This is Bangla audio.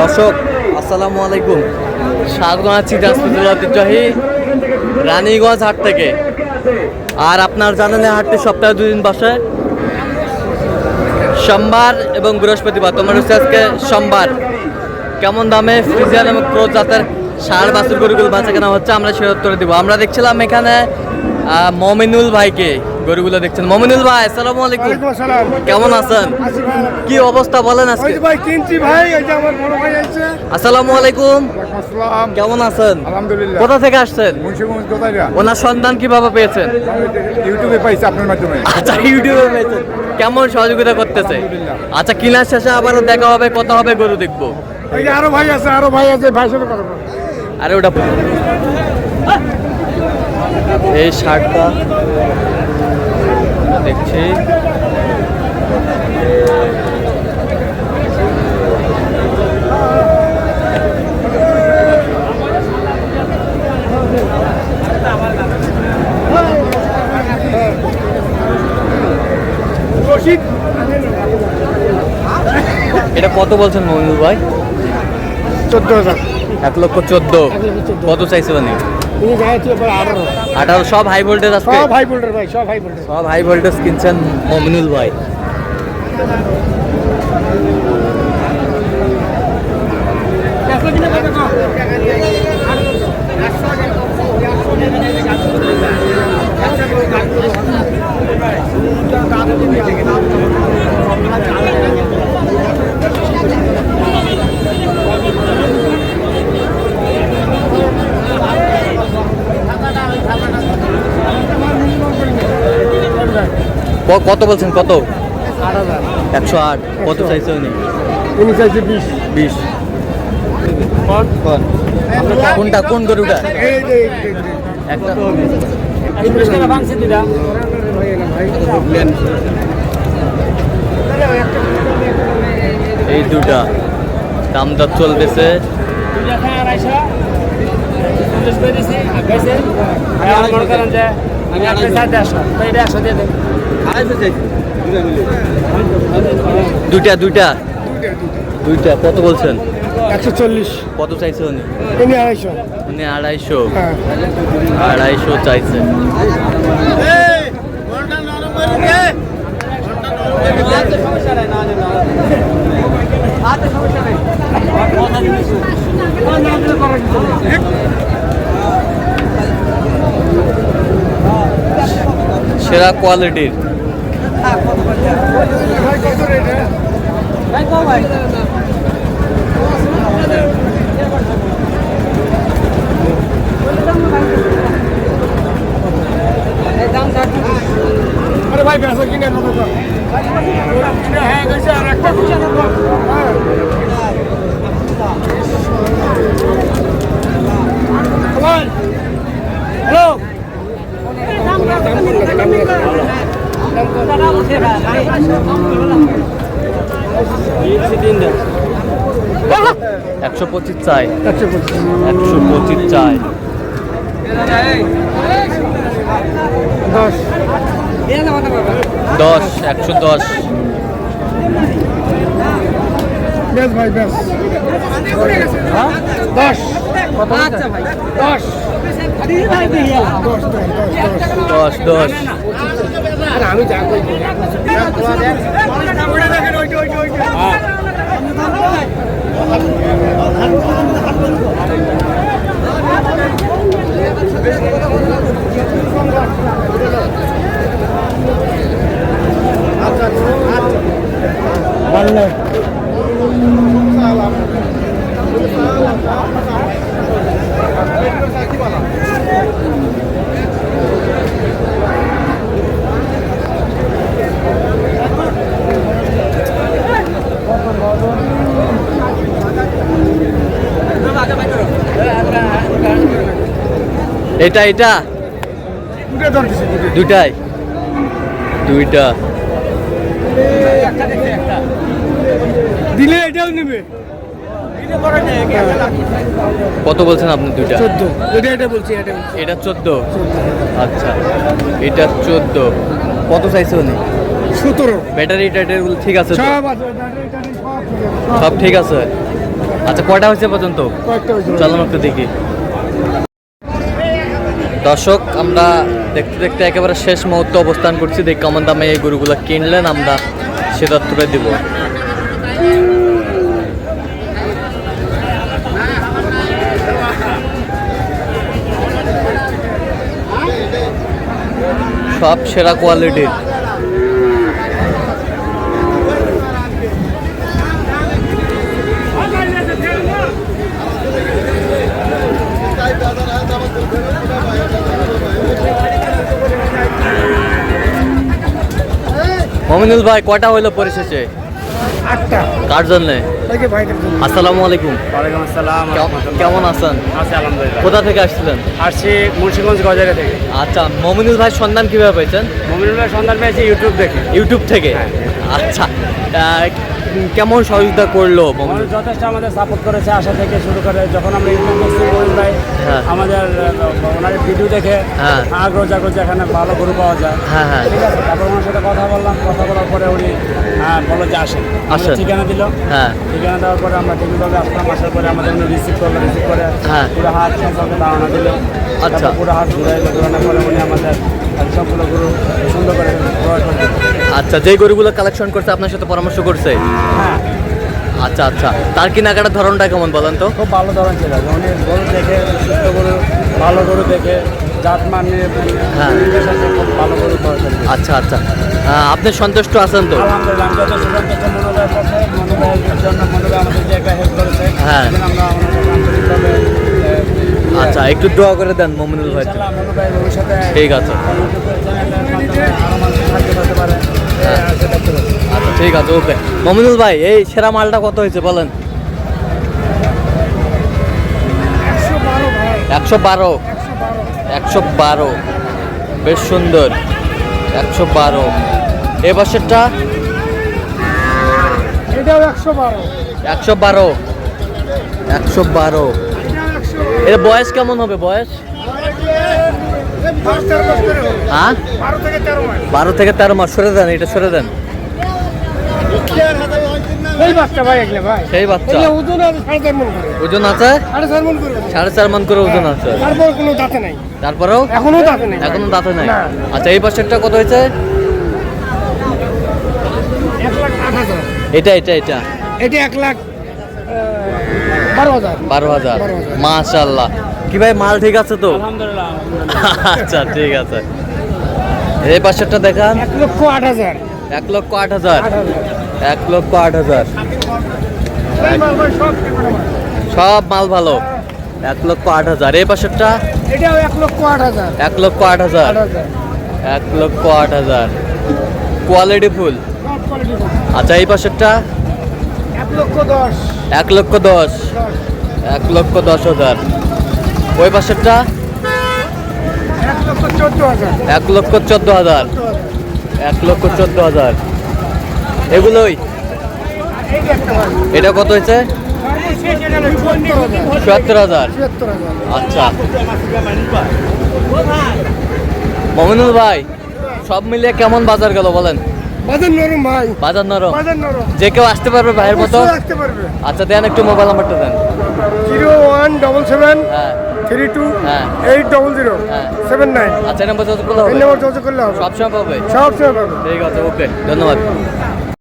দর্শক আসসালামু আলাইকুম, স্বাগত জানাচ্ছি দিনাজপুর ঐতিহ্যবাহী রানীগঞ্জ হাট থেকে। আর আপনার জানেন হাটটি সপ্তাহে 2 দিন বসে, সোমবার এবং বৃহস্পতিবার। তোমার হচ্ছে আজকে সোমবার। কেমন দামে ফ্রিজিয়ান এবং ক্রোজ জাতের ষাঁড় বাছুর গরুগুলো বেচা কেনা হচ্ছে আমরা সে উত্তরে দিব। আমরা দেখছিলাম এখানে মমিনুল ভাইকে, গরুগুলো দেখছেন। মমিনুল ভাই আসসালামু আলাইকুম। কেমন আছেন? কি অবস্থা বলেন আজকে? ভাই কিনছি ভাই, এই যে আমার বড় ভাই আছে। আসসালামু আলাইকুম। আসসালাম। কেমন আছেন? আলহামদুলিল্লাহ। কোথা থেকে আসছেন? মুন্সিগঞ্জ কোথায় যা? ওনার সন্ধান কিভাবে পেয়েছেন? ইউটিউবে পাইছি আপনার মাধ্যমে। আচ্ছা, ইউটিউবে পেয়েছেন। কেমন সহযোগিতা করতেছে? আচ্ছা, কিনার শেষে আবারও দেখা হবে, কথা হবে, গরু দেখবো। এই যে আরো ভাই আছে, ভাই সাথে কথা বলবো। আরে ওটা এই শার্টটা দেখছি, এটা কত বলছেন মমিনুল ভাই? 14,000। 1,14,000। কত চাইছে মানে? 18। সব হাই ভোল্টেজ আছে, সব হাই ভোল্টেজ ভাই, সব হাই ভোল্টেজ। সব হাই ভোল্টেজ কিনছেন মমিনুল ভাই। কত বলছেন? কত? 108। কত চাইছে উনি? উনি চাইছে 20। কোনটা, কোন গরুটা? একটা এই দুটা দাম দর চলতেছে। দুইটা কত বলছেন? 140। কত চাইছে উনি? উনি 250। উনি 250। হ্যাঁ, 250 চাইছে। সেরা কোয়ালিটির আরে ভাই বেসা কিনে না তো। হ্যাঁ গেছে আর একটা হ্যালো। একশো 25 চাই। 125। 125 চাই। 10। 110। বেশ ভাই বেশ। 10। আচ্ছা ভাই 10। 10। আমি যা কই ভালো এটা দুটাই। দিলে এটাও নেবে। কত বলছেন আপনি? দুইটা 14। এটা বলছি, এটা 14। আচ্ছা, এটা 14। কত চাইছে উনি? 17। ব্যাটারি টাইটারি ঠিক আছে তো? সব আছে, ব্যাটারি টাটারি সব ঠিক আছে। সব ঠিক আছে। আচ্ছা, কয়টা হয়েছে পর্যন্ত? কয়েকটা হয়েছে। চলুন একটু দেখি। দর্শক, আমরা দেখতে দেখতে একেবারে শেষ মুহূর্তে অবস্থান করছি। দেখি কেমন দামে এই গরুগুলো কিনলেন, আমরা সেটা তুলে দিব। সব সেরা কোয়ালিটির। মমিনুল ভাই, কয়টা হইলো পরিশেষে? 8টা। কার জন্যে? এই যে ভাইদের জন্য। আসসালামু আলাইকুম। ওয়ালাইকুম আসসালাম। কেমন আছেন? আছি আলহামদুলিল্লাহ। কোথা থেকে আসছিলেন? আসছি মুন্সিগঞ্জ গজারে থেকে। আচ্ছা, মমিনুল ভাই সন্ধান কিভাবে পেয়েছেন? মমিনুল্লাহ সন্ধান পেয়েছি ইউটিউব দেখে। ইউটিউব থেকে? হ্যাঁ। আচ্ছা, কেমন সহযোগিতা করলো মানুষ মমিনুল? যথেষ্ট আমাদের সাপোর্ট করেছে আশা থেকে শুরু করে। যখন আমরা ইউটিউব করছি মমিন ভাই হ্যাঁ। আমাদের ওনার ভিডিও দেখে হ্যাঁ। আগ্রহ জাগ্রহ এখানে ভালো গরু পাওয়া যায়। হ্যাঁ হ্যাঁ। ঠিক আছে, তারপর ওনার সাথে কথা বললাম। কথা বলার পরে উনি বললো যে আসেন। আসেন। ঠিকানা দিল। হ্যাঁ। ঠিকানা দেওয়ার পরে আমরা ঠিকভাবে আসলাম। আসার পরে আমাদের উনি রিসিভ করলো। রিসিভ করে হ্যাঁ। পুরো হাট সম্পর্কে ধারণা দিল। আচ্ছা। তারপর পুরো হাট ঘুরাইলো। ঘুরানোর পরে উনি আমাদের সবগুলো গরু সুন্দর করে ক্রয় করে দিল। আচ্ছা, যেই গরুগুলো কালেকশন করছে আপনার সাথে পরামর্শ করছে? হ্যাঁ, আচ্ছা আচ্ছা, তার কেনাকাটার ধরনটা কেমন বলেন তো? খুব ভালো ধরন ছিল। উনি গরু দেখে সুস্থ গরু, ভালো গরু দেখে জাত মান নিয়ে হ্যাঁ। সাথে খুব ভালো গরু পাওয়া যায়। আচ্ছা আচ্ছা, আপনি সন্তুষ্ট আছেন তো? আলহামদুলিল্লাহ, আমি যত সুসন্তুষ্ট মনোভাবের পক্ষে। মনোভাবের জন্য মনোভাব আমাদের যে একটা হেল্প করেছে। হ্যাঁ। সেদিন আমরা আমাদের আন্তরিকভাবে আচ্ছা, একটু দোয়া করে দেন মমিনুল ভাই। ইনশাআল্লাহ মনোভাবের ভবিষ্যতে ঠিক আছে। ইউটিউবের চ্যানেলের মাধ্যমে আরো মানুষ সাহায্য করতে পারে। সেটা করবো। আচ্ছা ঠিক আছে, ওকে। মমিনুল ভাই, এই সেরা মালটা কত হয়েছে বলেন? 112 ভাই। 112। 112, বেশ সুন্দর। 112। এই বছরটা? এটাও 112। 112। 112। এর বয়স কেমন হবে? বয়স? হ্যাঁ, 12 থেকে 13 মাস। 12 থেকে 13 মাস। সরে দেন, এটা সরে দেন। এই বাচ্চা ভাই এগুলো ভাই। সেই বাচ্চা? এগুলো ওজন আছে 4.5 মণ করে। ওজন আছে 4.5 মণ করে। 4.5 মণ করে ওজন আছে। তারপর কোনো দাঁতে নাই। তারপরেও এখনো দাঁতে নাই। এখনো দাঁতে নাই? না। আচ্ছা, এই বছরটা কত হয়েছে? 1,08,000। এটা এটা এটা এটা 1,12,000। 12,000। 12,000। মাশাআল্লাহ। কি ভাই, মাল ঠিক আছে তো? আলহামদুলিল্লাহ। আচ্ছা ঠিক আছে। এই পাশেরটা দেখান। 1,08,000। 1,08,000। 8,000। 1,08,000। এই মাল ভাই সব কেমন মাল? সব মাল ভালো। 1,08,000। এই পাশেরটা? এটাও 1,08,000। 1,08,000। 8,000। 1,08,000। Quality full. সব কোয়ালিটি ভালো। আচ্ছা, এই পাশেরটা? 1,10,000। 1,10,000। 1,10,000। ওই পাশেরটা? 1,14,000। 1,14,000। 1,14,000। এগুলোই? এই যে একটা ভাই। এটা কত হয়েছে? সর্বশেষ এটা হলো 74,000। 74,000। 74,000। আচ্ছা, মমিনুল ভাই, সব মিলিয়ে কেমন বাজার গেল বলেন? বাজার নরম ভাই। বাজার নরম? বাজার নরম। যে কেউ আসতে পারবে ভাইয়ের মতো? অবশ্যই আসতে পারবে। আচ্ছা, দেন একটু মোবাইল নাম্বারটা দেন। 0177 হ্যাঁ 32 হ্যাঁ 800 হ্যাঁ। 79। আচ্ছা, এই নাম্বার যোগাযোগ করলে এই হবে? নাম্বার যোগাযোগ করলে হবে। সবসময় পাবে? সব সময় পাবে। ঠিক আছে, ওকে, ধন্যবাদ।